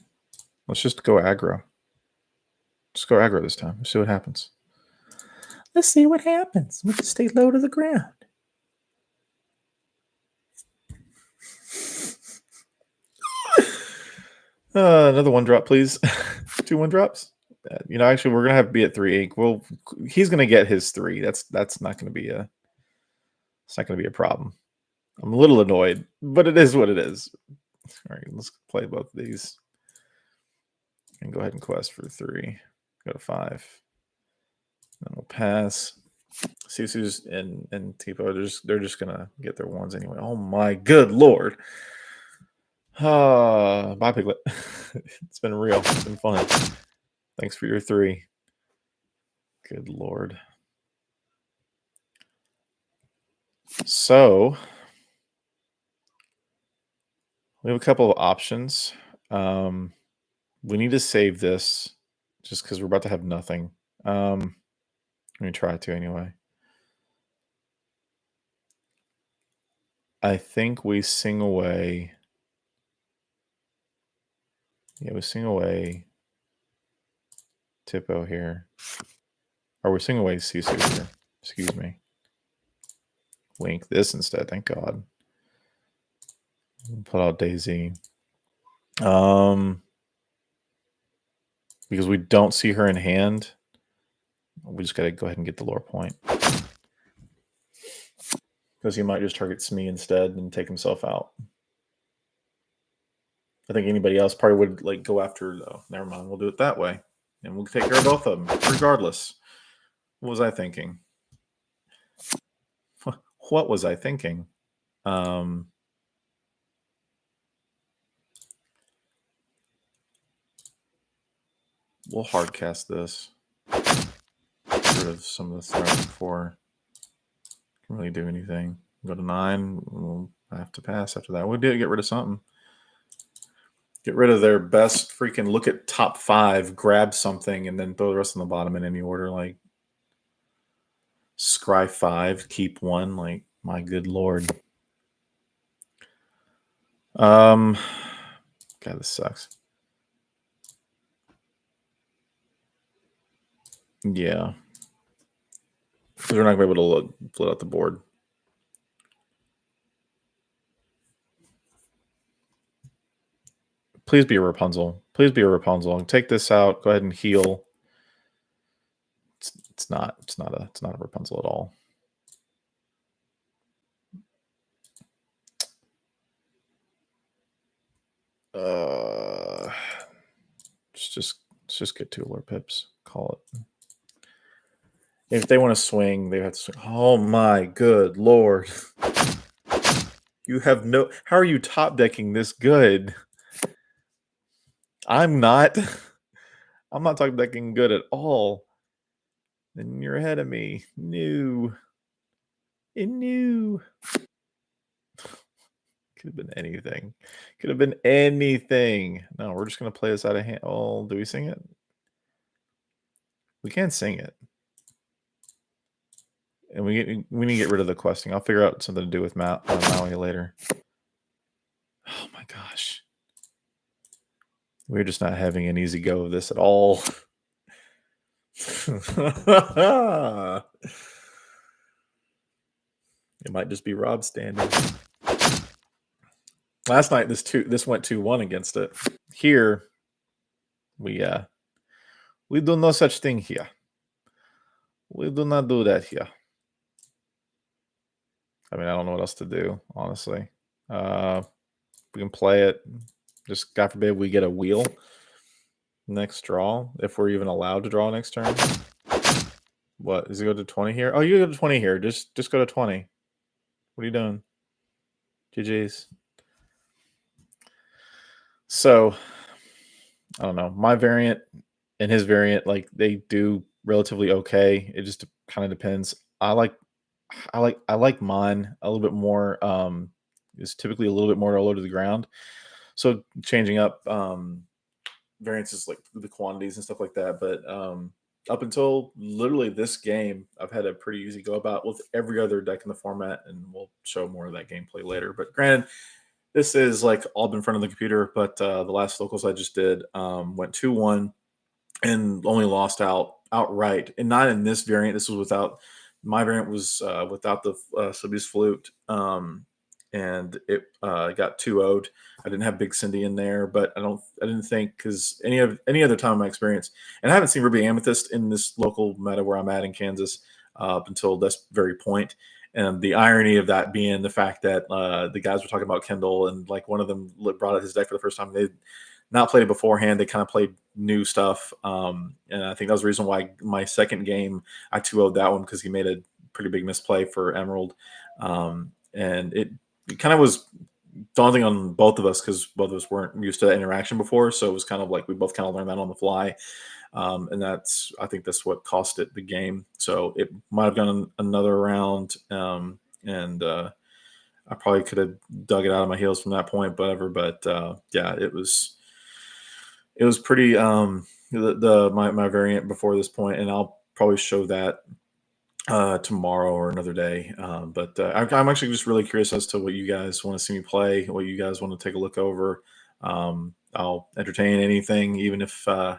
[SPEAKER 1] Let's just go aggro. Just go aggro this time. Let's see what happens. Let's see what happens. We just stay low to the ground. Another 1-drop, please. 2 1-drops. Actually, we're gonna have to be at 3 ink. Well, he's gonna get his 3. That's not gonna be a. It's not gonna be a problem. I'm a little annoyed, but it is what it is. All right, let's play both of these and go ahead and quest for 3. Go to 5. Then we'll pass. Susu's and Tipo, they're just gonna get their 1s anyway. Oh my good lord. Bye, Piglet. It's been real. It's been fun. Thanks for your 3. Good lord. So we have a couple of options. We need to save this just because we're about to have nothing. Let me try to anyway. I think we sing away. Yeah, we sing away Tipo here. Or we sing away Sisu here. Excuse me. Wink this instead, thank God. Put out Daisy. Because we don't see her in hand, we just gotta go ahead and get the lore point. Because he might just target Smee instead and take himself out. I think anybody else probably would like go after though. Never mind, we'll do it that way. And we'll take care of both of them, regardless. What was I thinking? What was I thinking? We'll hardcast this. Get rid of some of the threat before can really do anything. Go to 9. We'll have to pass after that. We did get rid of something. Get rid of their best freaking look at top 5, grab something, and then throw the rest on the bottom in any order. Like scry 5, keep 1. Like my good lord. God, this sucks. Yeah. They're not gonna be able to split out the board. Please be a Rapunzel. Please be a Rapunzel. Take this out. Go ahead and heal. It's not. It's not a Rapunzel at all. Uh, let's just get two alert pips. Call it. If they want to swing, they have to swing. Oh my good lord! You have no. How are you top decking this good? I'm not. I'm not top decking good at all. And you're ahead of me. New. And new. Could have been anything. Could have been anything. No, we're just gonna play this out of hand. Oh, do we sing it? We can't sing it. And we need to get rid of the questing. I'll figure out something to do with Maui later. Oh my gosh. We're just not having an easy go of this at all. It might just be Rob standing. Last night this went 2-1 against it. Here we do no such thing here. We do not do that here. I mean, I don't know what else to do, honestly. We can play it. Just God forbid we get a wheel next draw, if we're even allowed to draw next turn. What, does he go to 20 here? Oh, you go to 20 here. Just go to 20. What are you doing? GG's. So, I don't know. My variant and his variant, like, they do relatively okay. It just kind of depends. I like mine a little bit more. Is typically a little bit more low to the ground. So changing up variances like the quantities and stuff like that. But up until literally this game, I've had a pretty easy go about with every other deck in the format, and we'll show more of that gameplay later. But granted, this is like all in front of the computer. But the last locals I just did went 2-1 and only lost outright, and not in this variant. This was without my variant was without the Subby's flute, and it got 2-0'd. I didn't have Big Cindy in there, but I didn't think because any other time in my experience, and I haven't seen Ruby Amethyst in this local meta where I'm at in Kansas up until this very point. And the irony of that being the fact that the guys were talking about Kendall, and like one of them brought out his deck for the first time. They not played it beforehand. They kind of played new stuff. And I think that was the reason why my second game, I 2-0'd that one because he made a pretty big misplay for Emerald. And it kind of was daunting on both of us because both of us weren't used to that interaction before. So it was kind of like we both kind of learned that on the fly. And I think that's what cost it the game. So it might have gone another round. And I probably could have dug it out of my heels from that point, whatever. But yeah, it was pretty my variant before this point, and I'll probably show that tomorrow or another day. But I'm actually just really curious as to what you guys want to see me play, what you guys want to take a look over. I'll entertain anything, even if I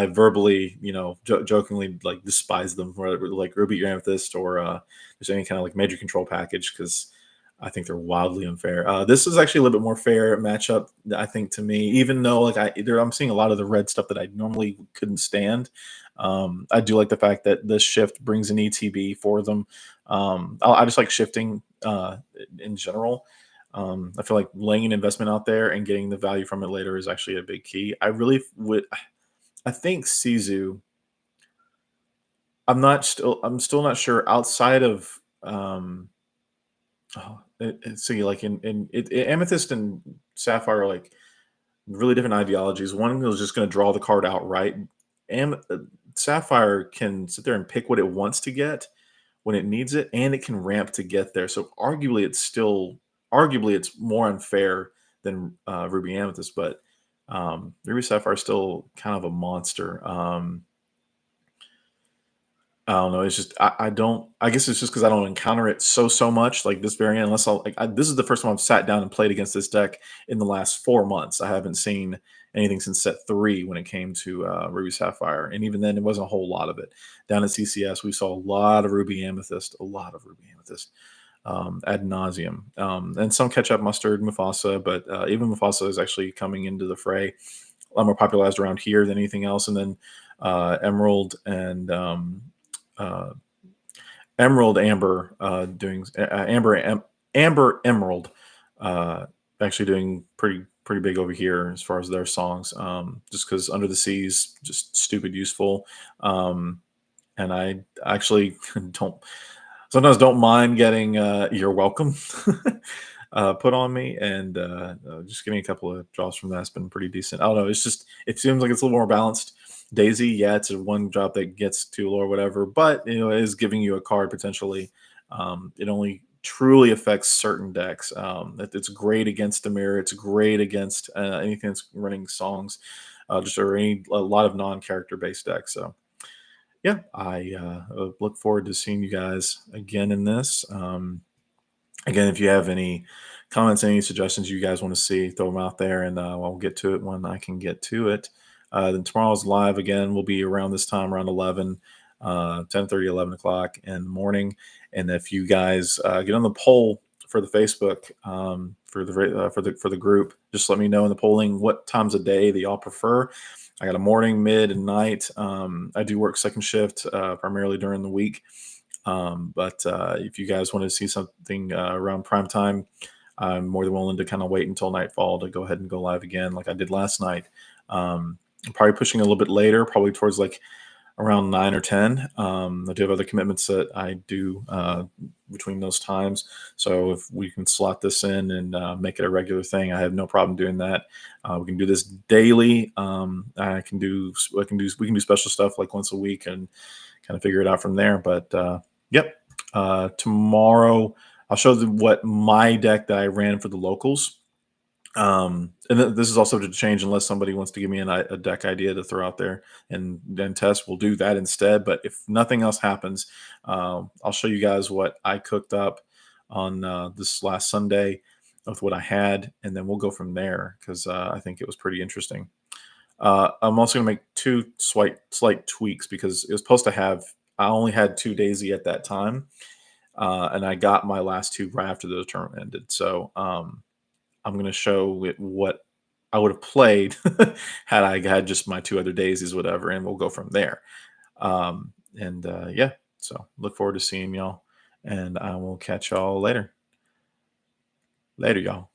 [SPEAKER 1] verbally, jokingly like despise them, whether like Ruby Amethyst or there's any kind of like major control package because I think they're wildly unfair. This is actually a little bit more fair matchup, I think, to me. Even though like I'm seeing a lot of the red stuff that I normally couldn't stand. I do like the fact that this shift brings an ETB for them. I just like shifting in general. I feel like laying an investment out there and getting the value from it later is actually a big key. I really would. I think Sizu. I'm still not sure outside of. See, like Amethyst and Sapphire are like really different ideologies. One was just going to draw the card outright. Sapphire can sit there and pick what it wants to get when it needs it, and it can ramp to get there. So arguably it's more unfair than Ruby Amethyst, but Ruby Sapphire is still kind of a monster. I don't know. It's just I don't. I guess it's just because I don't encounter it so much like this variant. Unless I'll like this is the first time I've sat down and played against this deck in the last 4 months. I haven't seen anything since set three when it came to Ruby Sapphire, and even then it wasn't a whole lot of it. Down at CCS, we saw a lot of Ruby Amethyst, a lot of Ruby Amethyst ad nauseum, and some catch up mustard Mufasa, but even Mufasa is actually coming into the fray. A lot more popularized around here than anything else, and then Emerald and uh, Emerald Amber doing Amber Emerald actually doing pretty big over here as far as their songs. Just because Under the Sea is just stupid useful, and I actually don't sometimes don't mind getting "You're Welcome" put on me, and just getting a couple of draws from that's been pretty decent. I don't know. It's just it seems like it's a little more balanced. Daisy, yeah, it's a one drop that gets to or whatever, but it is giving you a card potentially. It only truly affects certain decks. It's great against the mirror. It's great against anything that's running songs, just or any a lot of non-character based decks. So yeah, I look forward to seeing you guys again in this. Again, if you have any comments, any suggestions you guys want to see, throw them out there, and I'll get to it when I can get to it. Then tomorrow's live again. Will be around this time, around 11, 10:30, 11 o'clock in the morning. And if you guys get on the poll for the Facebook for the group, just let me know in the polling what times of day that y'all prefer. I got a morning, mid, and night. I do work second shift primarily during the week. But if you guys want to see something around prime time, I'm more than willing to kind of wait until nightfall to go ahead and go live again, like I did last night. I'm probably pushing a little bit later, probably towards like around 9 or 10. I do have other commitments that I do between those times. So if we can slot this in and make it a regular thing, I have no problem doing that. We can do this daily. We can do special stuff like once a week and kind of figure it out from there. But yep, tomorrow I'll show them what my deck that I ran for the locals. And this is also to change unless somebody wants to give me a deck idea to throw out there and then test. We'll do that instead. But if nothing else happens, I'll show you guys what I cooked up on this last Sunday with what I had, and then we'll go from there because I think it was pretty interesting. I'm also going to make two slight tweaks because it was supposed to have. I only had two Daisy at that time, and I got my last two right after the tournament ended. So I'm going to show it what I would have played had I had just my two other daisies, whatever, and we'll go from there. And yeah, so look forward to seeing y'all, and I will catch y'all later. Later, y'all.